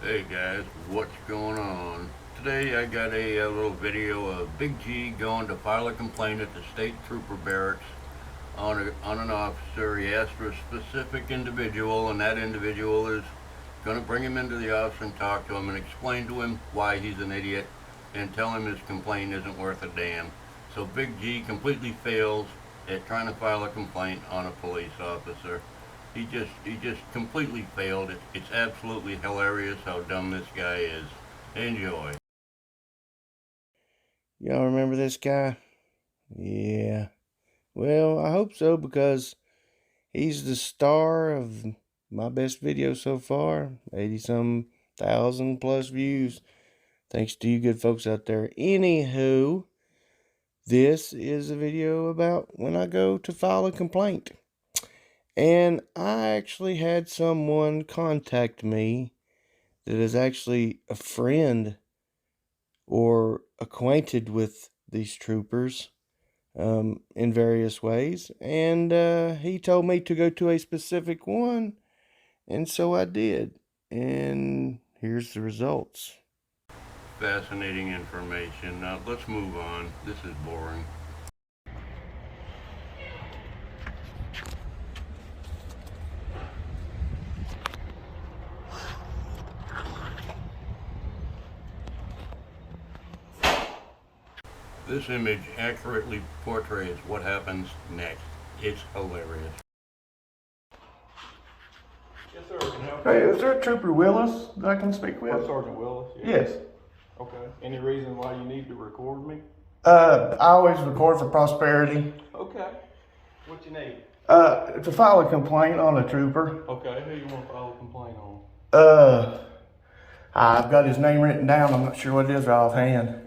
Hey guys, what's going on? Today I got a little video of Big G going to file a complaint at the state trooper barracks on an officer. He asked for a specific individual, and that individual is going to bring him into the office and talk to him and explain to him why he's an idiot and tell him his complaint isn't worth a damn. So Big G completely fails at trying to file a complaint on a police officer. He just completely failed. It's absolutely hilarious how dumb this guy is. Enjoy. Y'all remember this guy? Yeah. Well, I hope so because he's the star of my best video so far. 80-some thousand plus views. Thanks to you good folks out there. Anywho, this is a video about when I go to file a complaint. And I actually had someone contact me that is actually a friend or acquainted with these troopers in various ways. And he told me to go to a specific one. And so I did. And here's the results. Fascinating information. Now let's move on. This is boring. This image accurately portrays what happens next. It's hilarious. Yes, sir. Can I help Hey, you? is there a Trooper Willis that I can speak with? Sergeant Willis? Yes. Okay. Any reason why you need to record me? I always record for prosperity. Okay. What you need? To file a complaint on a trooper. Okay. Who you want to file a complaint on? I've got his name written down. I'm not sure what it is right offhand. Okay.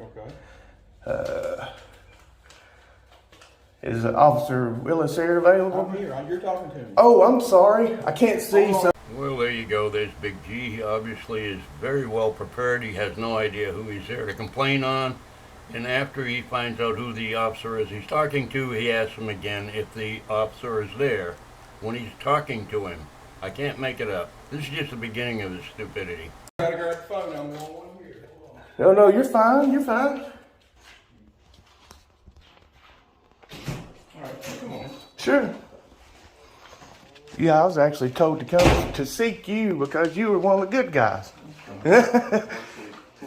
Is Officer Willis here available? I'm here. You're talking to me. Oh, I'm sorry. I can't see. So. Well, there you go. There's Big G. He obviously is very well prepared. He has no idea who he's there to complain on. And after he finds out who the officer is he's talking to, he asks him again if the officer is there when he's talking to him. I can't make it up. This is just the beginning of his stupidity. I gotta grab the phone. I'm the only one here. No, you're fine. You're fine. All right. Come on. Sure. Yeah, I was actually told to come to seek you because you were one of the good guys. What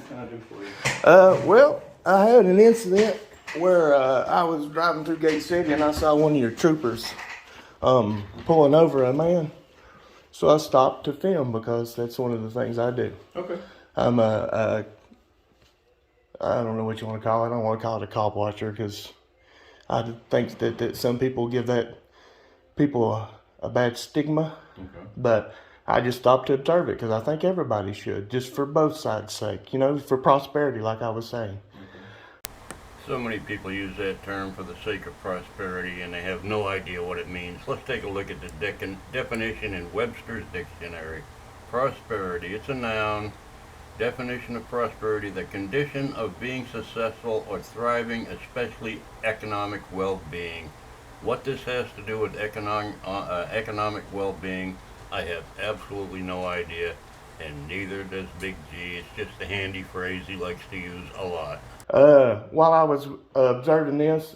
can I do for you? Well, I had an incident where I was driving through Gate City and I saw one of your troopers pulling over a man. So I stopped to film because that's one of the things I do. Okay. I'm I don't know what you want to call it. I don't want to call it a cop watcher because I think that some people give that people a bad stigma. Okay. But I just stopped to observe it because I think everybody should, just for both sides' sake, for prosperity, like I was saying. So many people use that term for the sake of prosperity and they have no idea what it means. Let's take a look at the definition in Webster's dictionary. Prosperity, it's a noun. Definition of prosperity, the condition of being successful or thriving, especially economic well-being. What this has to do with economic well-being, I have absolutely no idea, and neither does Big G. It's just a handy phrase he likes to use a lot. While I was observing this,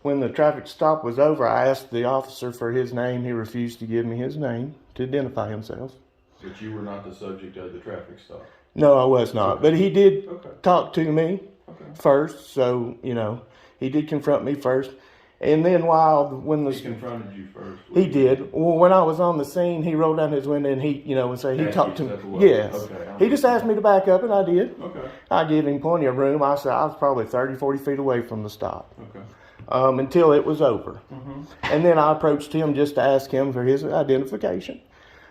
when the traffic stop was over, I asked the officer for his name. He refused to give me his name to identify himself. But you were not the subject of the traffic stop. No, I was not. But he did Okay. talk to me first, so, he did confront me first. And then when He confronted you first. he did. Well, when I was on the scene, he rolled down his window and he Asked talked to you me. to step away. Yes. Okay, He just asked me to back up and I did. Okay. I gave him plenty of room. I was probably 30, 40 feet away from the stop. Okay. Until it was over. Mm-hmm. And then I approached him just to ask him for his identification.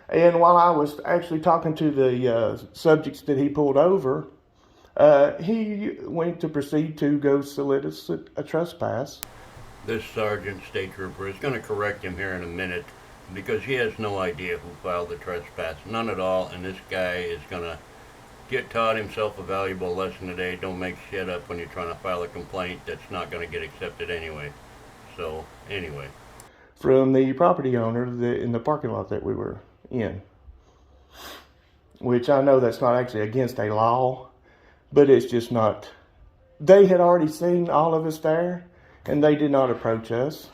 And while I was actually talking to the subjects that he pulled over, he went to proceed to go solicit a trespass. This sergeant state trooper is going to correct him here in a minute because he has no idea who filed the trespass. None at all, and this guy is going to get taught himself a valuable lesson today. Don't make shit up when you're trying to file a complaint that's not going to get accepted anyway. So, anyway. From the property owner in the parking lot that we were in. which I know that's not actually against a law, but it's just not. They had already seen all of us there, and they did not approach us.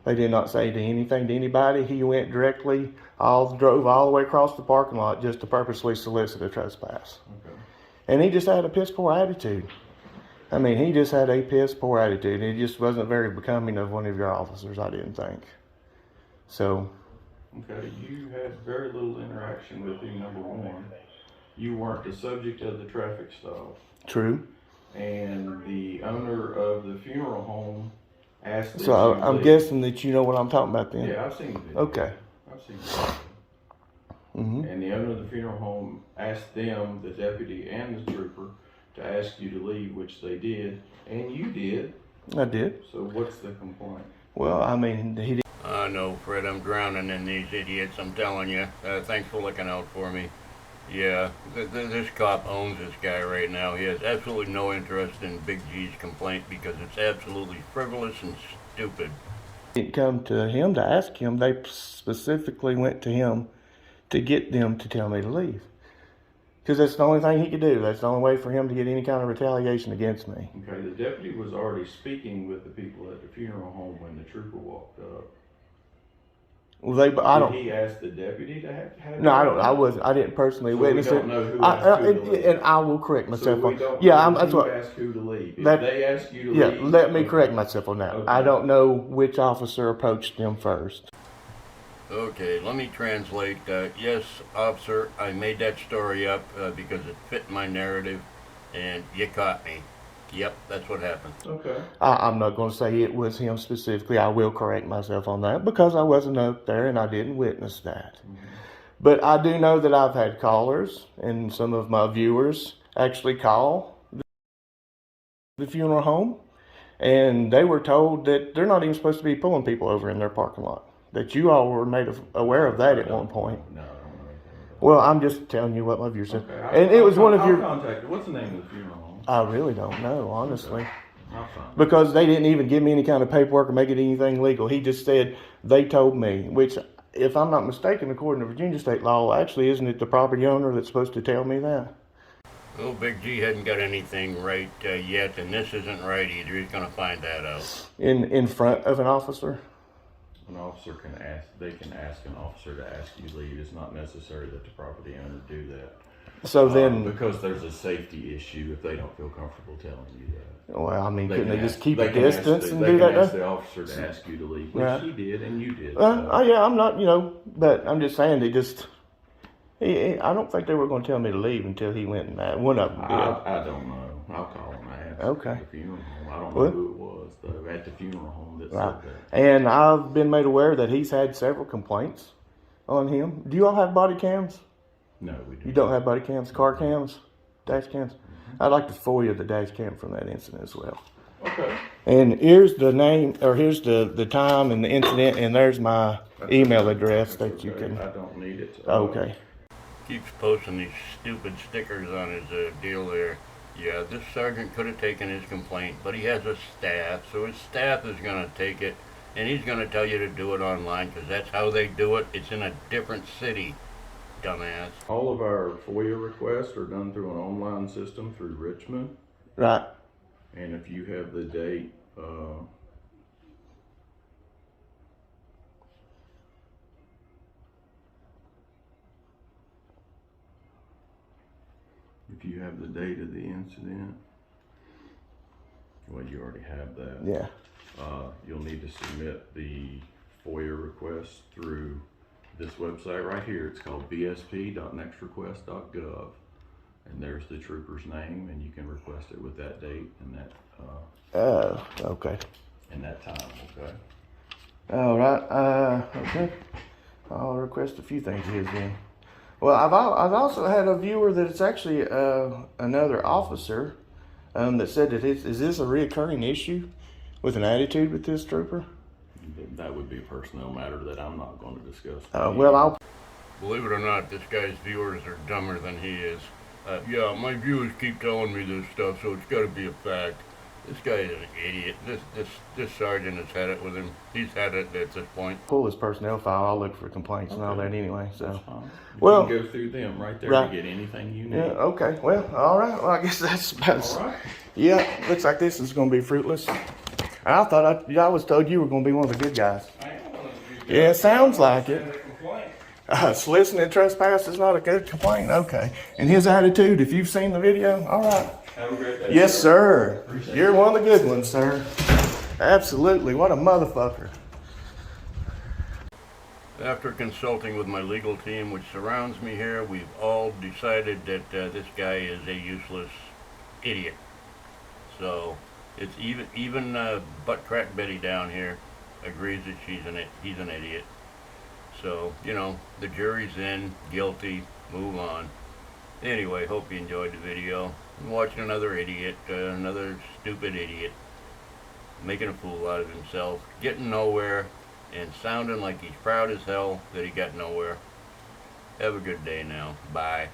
They did not say anything to anybody. He went directly, drove all the way across the parking lot just to purposely solicit a trespass. Okay. And he just had a piss poor attitude. I mean, he just had a piss poor attitude. It just wasn't very becoming of one of your officers, I didn't think. So. Okay, you had very little interaction with him, number one. You weren't the subject of the traffic stop. True. And the owner of the funeral home asked. So I'm guessing that you know what I'm talking about then. Yeah, I've seen the video. Okay. I've seen the video. Mm-hmm. And the owner of the funeral home asked them, the deputy and the trooper, to ask you to leave, which they did, and you did. I did. So what's the complaint? Well, I mean, he did. I know, Fred, I'm drowning in these idiots, I'm telling you. Thanks for looking out for me. Yeah, this cop owns this guy right now. He has absolutely no interest in Big G's complaint because it's absolutely frivolous and stupid. Didn't come to him to ask him. They specifically went to him to get them to tell me to leave. Because that's the only thing he could do. That's the only way for him to get any kind of retaliation against me. Okay, the deputy was already speaking with the people at the funeral home when the trooper walked up. Well, Did he ask the deputy to have? No, I don't. I didn't personally So witness we don't it. know who asked who to leave. And I will correct myself. So we don't yeah, know that's who what. asked who to leave. If That, they ask you to yeah, leave. let me correct myself on that. Okay. I don't know which officer approached them first. Okay, let me translate. Yes, officer, I made that story up because it fit my narrative, and you caught me. Yep, that's what happened. Okay. I'm not going to say it was him specifically. I will correct myself on that because I wasn't up there and I didn't witness that. Mm-hmm. But I do know that I've had callers and some of my viewers actually call the funeral home, and they were told that they're not even supposed to be pulling people over in their parking lot. That you all were made aware of that at one point. No, I don't know anything about that. Well, I'm just telling you what my viewers said. Okay, And it was one of your. Contacted. What's the name of the funeral home? I really don't know, honestly. Okay. I'll find it. Because they didn't even give me any kind of paperwork or make it anything legal. He just said, they told me, which, if I'm not mistaken, according to Virginia state law, actually, isn't it the property owner that's supposed to tell me that? Well, Big G hadn't got anything right yet, and this isn't right either. He's going to find that out. In front of an officer? An officer can ask, they can ask an officer to ask you to leave. It's not necessary that the property owner do that. So then. Because there's a safety issue if they don't feel comfortable telling you that. Well, I mean, They couldn't can they just ask- keep they a can ask distance the- and they do can that? ask the officer to ask you to leave, which Right. he did and you did. Yeah, I'm not, but I'm just saying they just. I don't think they were going to tell me to leave until he went and one of them did. I don't know. I'll call him and ask. Okay. At the funeral home. I don't know Well- who it was though at the funeral home that Right. said that. And I've been made aware that he's had several complaints on him. Do you all have body cams? No, we do. You don't have body cams, car cams, dash cams? I'd like to FOIA the dash cam from that incident as well. Okay. And here's the name, or here's the time and the incident, and there's my email address That's that you okay. can. I don't need it. Okay. Keeps posting these stupid stickers on his deal there. Yeah, this sergeant could have taken his complaint, but he has a staff, so his staff is going to take it, and he's going to tell you to do it online because that's how they do it. It's in a different city, dumbass. All of our FOIA requests are done through an online system through Richmond. Right. And if you have the date, if you have the date of the incident, well, you already have that. Yeah. You'll need to submit the FOIA request through this website right here. It's called bsp.nextrequest.gov. And there's the trooper's name, and you can request it with that date and that Okay. and that time. Okay. All right. Okay. I'll request a few things here then. Well, I've also had a viewer that it's actually another officer that said that is this a reoccurring issue with an attitude with this trooper? That would be a personnel matter that I'm not going to discuss. Well, I'll. Believe it or not, this guy's viewers are dumber than he is. Yeah, my viewers keep telling me this stuff, so it's got to be a fact. This guy is an idiot. This sergeant has had it with him. He's had it at this point. Pull his personnel file. I'll look for complaints and all that anyway. So, That's fine. But well, you can go through them right there right. to get anything you need. yeah, okay. Well, all right. Well, I guess that's about. All right. Yeah, looks like this is going to be fruitless. I thought I was told you were going to be one of the good guys. I am one of the good guys. Yeah, sounds like it. Send a complaint. Soliciting and trespass is not a good complaint. Okay. And his attitude, if you've seen the video, all right. Have a great day. Yes, sir. Appreciate You're one of the good ones, sir. Absolutely. What a motherfucker. After consulting with my legal team, which surrounds me here, we've all decided that this guy is a useless idiot. So it's even butt crack Betty down here agrees that he's an idiot. So, you know, the jury's in, guilty, move on. Anyway, hope you enjoyed the video. I'm watching another idiot, another stupid idiot, making a fool out of himself, getting nowhere, and sounding like he's proud as hell that he got nowhere. Have a good day now. Bye.